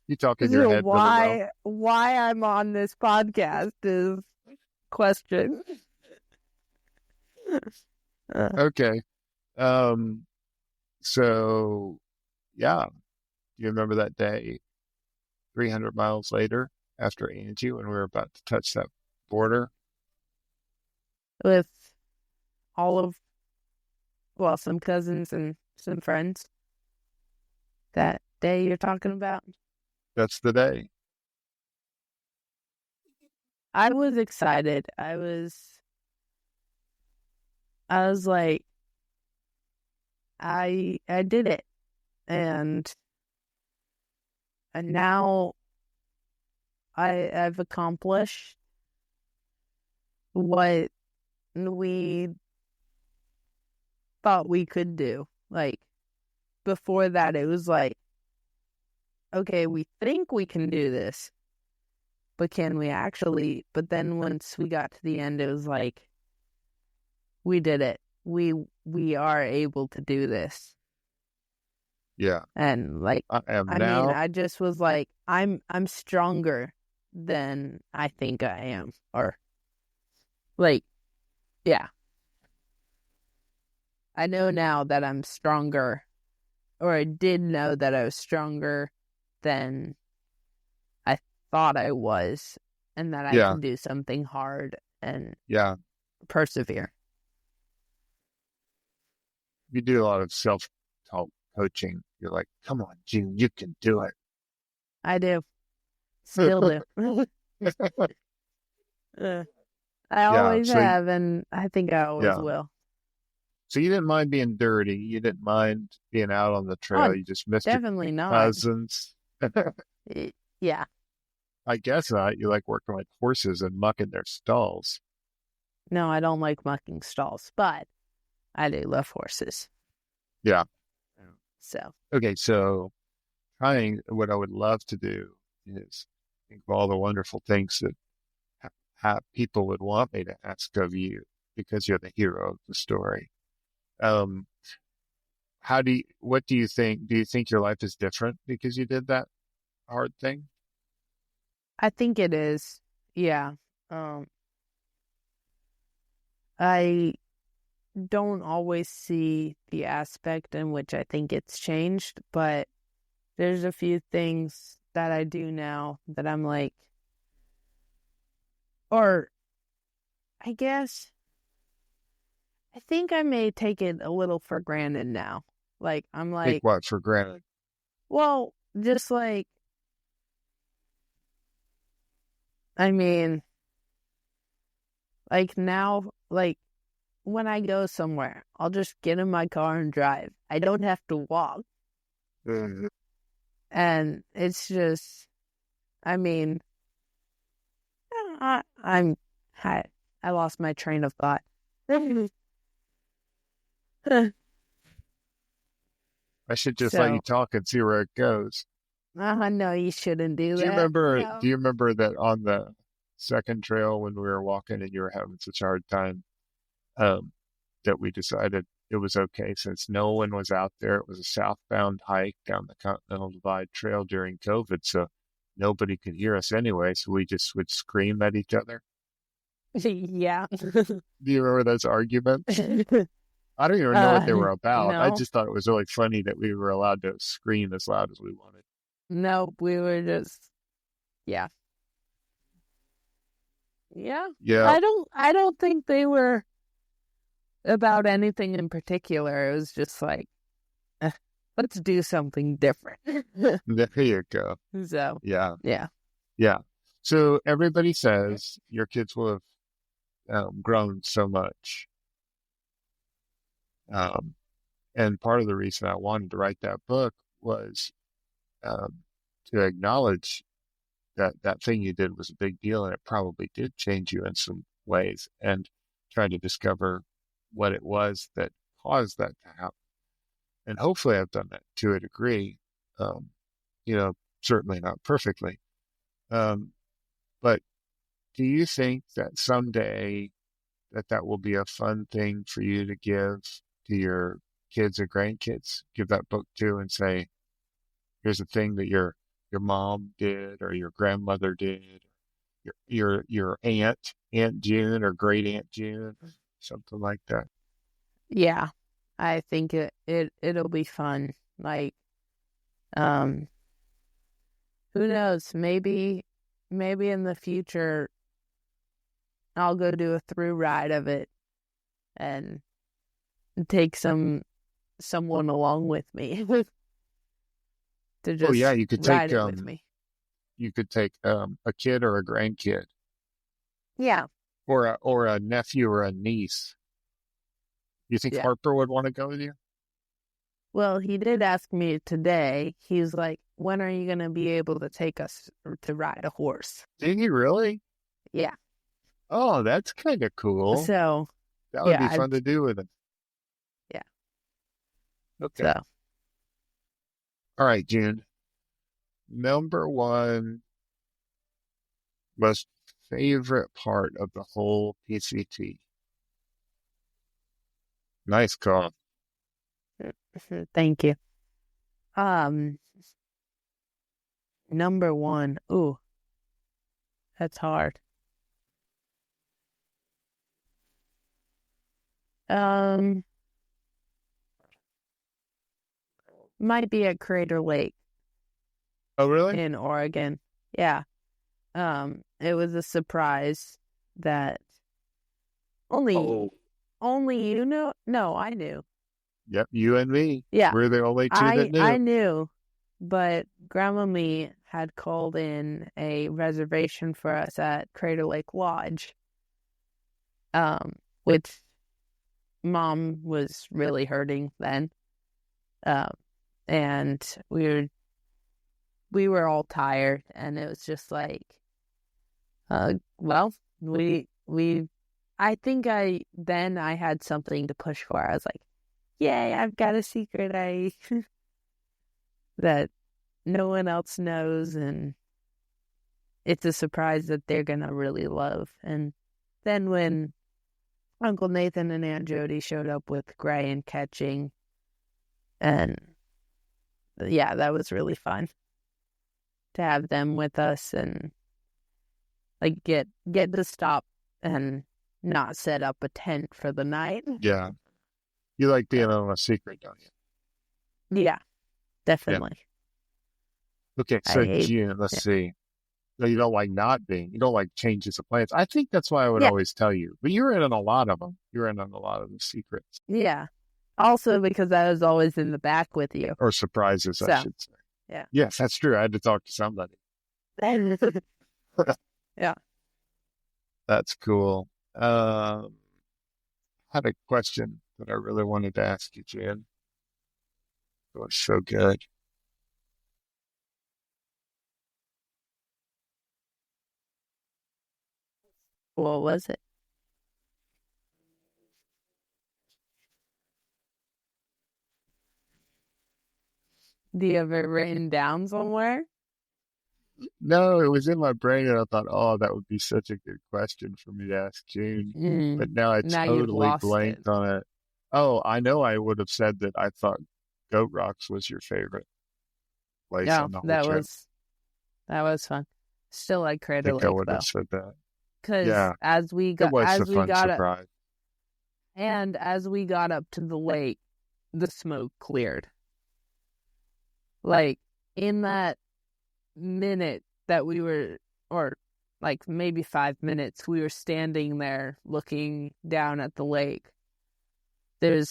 You talk in your head really well. Why I'm on this podcast is question. Okay. So, yeah. You remember that day, 300 miles later, after Angie, when we were about to touch that border? With some cousins and some friends. That day you're talking about? That's the day. I was excited. I was like, I did it. And now I've accomplished what we thought we could do. Like, before that, it was like, okay, we think we can do this, but can we actually? But then once we got to the end, it was like, we did it. We are able to do this. Yeah. And like, I mean, I just was like, I'm stronger than I think I am. Or like, yeah. I know now that I'm stronger, or I did know that I was stronger than I thought I was, and that I can do something hard and persevere. You do a lot of self-help coaching. You're like, come on, June, you can do it. I do. Still do. I always have, and I think I always will. So you didn't mind being dirty. You didn't mind being out on the trail. You just missed definitely your not. cousins. Yeah. I guess not. You like working with horses and mucking their stalls. No, I don't like mucking stalls, but I do love horses. Yeah. So, Okay, so what I would love to do is think of all the wonderful things that people would want me to ask of you because you're the hero of the story. Um, what do you think? Do you think your life is different because you did that hard thing? I think it is. Yeah. Um, I don't always see the aspect in which I think it's changed, but there's a few things that I do now that I'm like, or I guess I think I may take it a little for granted now. Like, I'm Take like, what for granted? well, just like, I mean, like now, like when I go somewhere, I'll just get in my car and drive. I don't have to walk. Mhm. And it's just, I mean, I, I'm, I, I lost my train of thought. I should just let you So, talk and see where it goes. no, you shouldn't do Do you that. remember? Do No. you remember that on the second trail when we were walking and you were having such a hard time, um, that we decided it was okay since no one was out there. It was a southbound hike down the Continental Divide Trail during COVID, so nobody could hear us anyway. So we just would scream at each other. Yeah. Do you remember those arguments? I don't even know what they were about. I No, just thought it was really funny that we were allowed to scream as loud as we wanted. no, we were just, yeah. Yeah. Yeah. I don't think they were about anything in particular. It was just like, eh, let's do something different. There you go. So, Yeah. yeah. Yeah. So everybody says your kids will have grown so much. Um, and part of the reason I wanted to write that book was um, to acknowledge that that thing you did was a big deal and it probably did change you in some ways and try to discover what it was that caused that to happen. And hopefully I've done that to a degree, um, certainly not perfectly. Um, but do you think that someday that will be a fun thing for you to give to your kids or grandkids, give that book to and say, here's a thing that your mom did or your grandmother did, your Aunt June or great Aunt June, something like that. Yeah. I think it'll be fun. Like, um, who knows? Maybe in the future I'll go do a through ride of it and take someone along with me to Oh yeah, just ride it with me. you could take a kid or a grandkid Yeah. or a nephew or a niece. You think Yeah. Harper would want to go with you? Well, he did ask me today. He's like, when are you going to be able to take us to ride a horse? Did he really? Yeah. Oh, that's kind of cool. So, That would be yeah, fun to do with him. yeah. Okay. So, All right, June. Number one most favorite part of the whole PCT. Nice call. thank you. Um, Number one. Ooh, that's hard. Um, might be at Crater Lake Oh, really? in Oregon. Yeah. It was a surprise that only Oh, only you know. No, I knew. yep. You and me. Yeah, We're the only two that I knew. knew, but Grandma Me had called in a reservation for us at Crater Lake Lodge. Which Mom was really hurting then. Um, and we were all tired, and it was just like, well, we I think I had something to push for. I was like, yay, I've got a secret that no one else knows, and it's a surprise that they're going to really love. And then when Uncle Nathan and Aunt Jody showed up with Gray and Catching, and yeah, that was really fun to have them with us and like get to stop and not set up a tent for the night. Yeah. You like being on a secret, don't you? Yeah, definitely. Yeah. Okay, so June, let's see. No, you don't like not being. You don't like changes of plans. I think that's why I would always tell you. But you're in on a lot of them. You're in on a lot of the secrets. Yeah. Also because I was always in the back with you. Or surprises, I should say. Yeah. Yes, that's true. I had to talk to somebody. Yeah. That's cool. I had a question that I really wanted to ask you, Jan. It was so good. What was it? Do you have it written down somewhere? No, it was in my brain, and I thought, oh, that would be such a good question for me to ask June. But now I totally blanked on it. Oh, I know I would have said that I thought Goat Rocks was your favorite place on the whole trip. That was fun. Still like Crater Lake, I would have said that. Because as we got surprise. As we got up to the lake, the smoke cleared. Like in that minute that we were, or like maybe 5 minutes, we were standing there looking down at the lake. It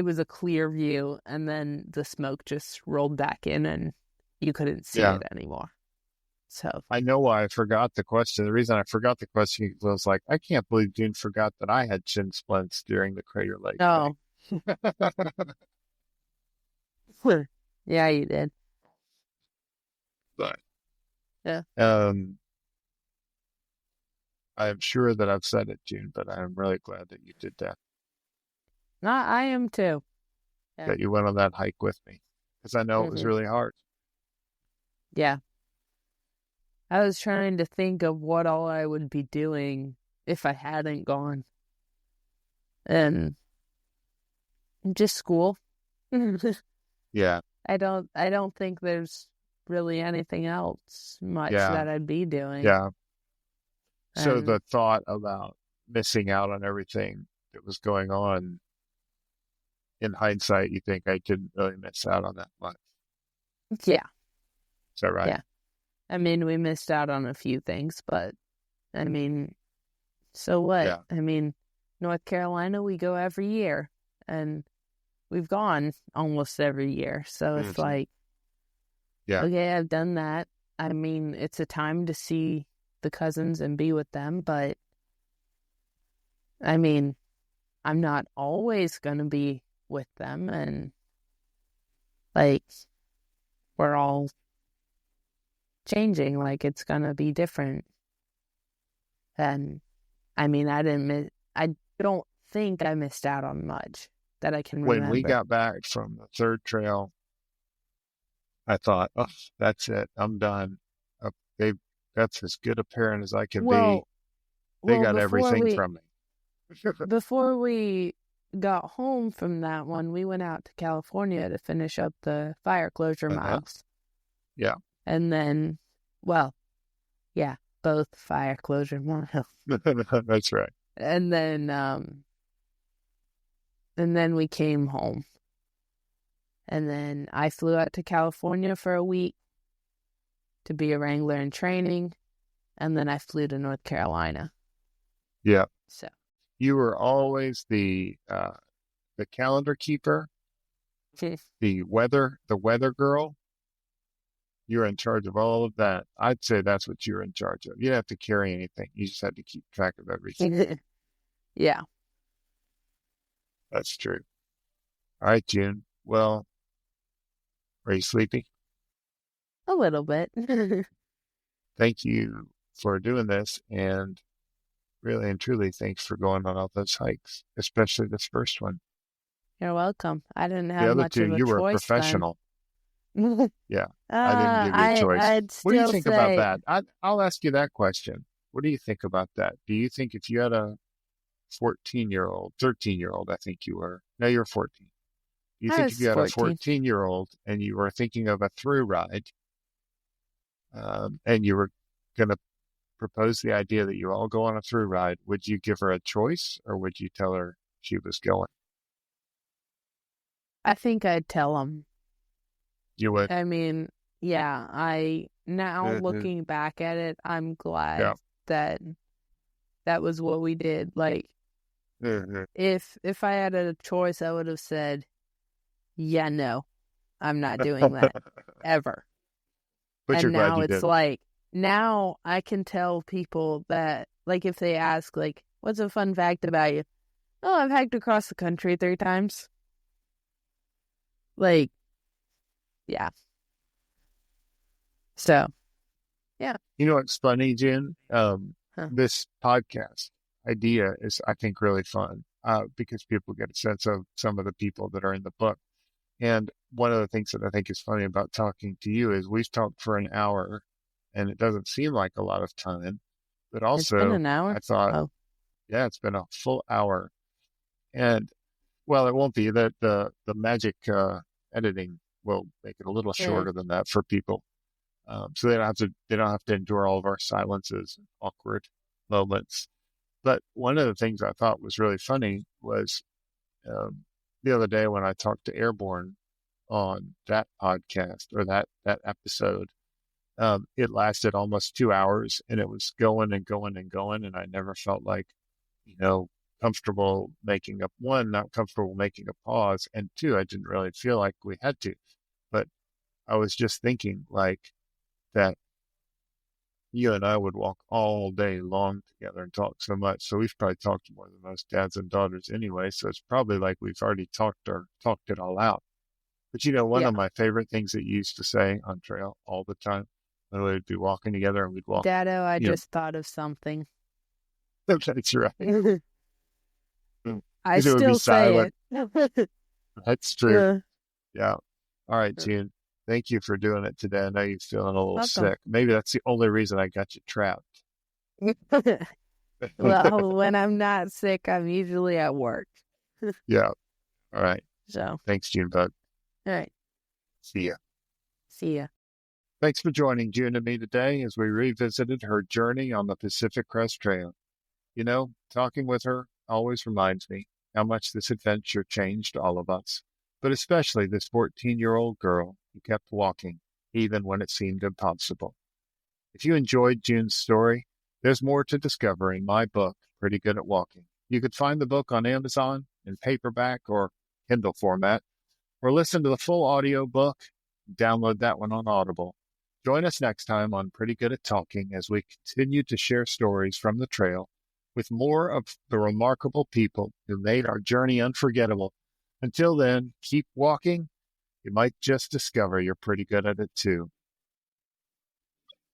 was a clear view, and then the smoke just rolled back in and you couldn't see it anymore. So I know why I forgot the question. The reason I forgot the question was like, I can't believe June forgot that I had shin splints during the Crater Lake. Oh. Yeah, you did. But yeah. I'm sure that I've said it, June, but I'm really glad that you did that. I am too. Yeah. That you went on that hike with me, because I know it was really hard. Yeah. I was trying to think of what all I would be doing if I hadn't gone. And just school. Yeah. I don't think there's really anything else much that I'd be doing. Yeah. So the thought about missing out on everything that was going on, in hindsight, you think I didn't really miss out on that much? Yeah. Is that right? Yeah. I mean, we missed out on a few things, but I mean, so what? Yeah. I mean, North Carolina, we go every year, and we've gone almost every year. So it's like, okay, I've done that. I mean, it's a time to see the cousins and be with them, but I mean, I'm not always going to be with them, and like, we're all changing, like it's going to be different. And I mean, I don't think I missed out on much that I can remember. When we got back from the third trail, I thought, oh, that's it. I'm done. That's as good a parent as I can be. They got everything from me. Before we got home from that one, we went out to California to finish up the fire closure miles. Yeah. And then, both fire closure miles. That's right. And then we came home. And then I flew out to California for a week to be a wrangler in training. And then I flew to North Carolina. Yeah. So you were always the calendar keeper, the weather girl. You're in charge of all of that. I'd say that's what you're in charge of. You didn't have to carry anything. You just had to keep track of everything. Yeah. That's true. All right, June. Well, are you sleepy? A little bit. Thank you for doing this, and Really and truly, thanks for going on all those hikes, especially this first one. You're welcome. I didn't The have other much two, of a you were a choice then. professional. Yeah, I didn't give you a choice. I'd What do you still think about say that? I'll ask you that question. What do you think about that? Do you think if you had a 14-year-old, 13-year-old, I think you were. No, you're 14. Do you I think if was you had a 14. 14-year-old and you were thinking of a through ride, and you were going to propose the idea that you all go on a through ride, would you give her a choice or would you tell her she was going? I think I'd tell them. You would? I mean, yeah, now Mhm. looking back at it, I'm glad Yeah. that that was what we did. Like, Mhm. if I had a choice, I would have said, yeah, no, I'm not doing that ever. But you're And glad now you it's didn't. like, now I can tell people that, like, if they ask, like, what's a fun fact about you? Oh, I've hiked across the country 3 times. Like, yeah. So, yeah. You know what's funny, Jen? Huh. This podcast idea is, I think, really fun because people get a sense of some of the people that are in the book. And one of the things that I think is funny about talking to you is we've talked for an hour and it doesn't seem like a lot of time, but It's been also an hour. I thought, Oh, yeah, it's been a full hour. And well, it won't be that the magic editing will make it a little yeah. shorter than that for people. So they don't have to endure all of our silences and awkward moments. But one of the things I thought was really funny was um, the other day when I talked to Airborne on that podcast or that episode. It lasted almost 2 hours and it was going and going and going. And I never felt like, you know, comfortable making up not comfortable making a pause. And two, I didn't really feel like we had to. But I was just thinking like that you and I would walk all day long together and talk so much. So we've probably talked more than most dads and daughters anyway. So it's probably like we've already talked it all out. But one Yeah. of my favorite things that you used to say on trail all the time when we'd be walking together and we'd walk, Dado, I you know, just thought of something. that's right. I Because it would be still say silent. it. That's true. Yeah. Yeah. All right, Gene. Thank you for doing it today. I know you're feeling a little Welcome. sick. Maybe that's the only reason I got you trapped. Well, when I'm not sick, I'm usually at work. Yeah. All right. So, Thanks, June Bug. all right. See ya. See ya. Thanks for joining June and me today as we revisited her journey on the Pacific Crest Trail. Talking with her always reminds me how much this adventure changed all of us, but especially this 14-year-old girl who kept walking even when it seemed impossible. If you enjoyed June's story, there's more to discover in my book, Pretty Good at Walking. You could find the book on Amazon in paperback or Kindle format, or listen to the full audio book, download that one on Audible. Join us next time on Pretty Good at Talking as we continue to share stories from the trail with more of the remarkable people who made our journey unforgettable. Until then, keep walking. You might just discover you're pretty good at it too.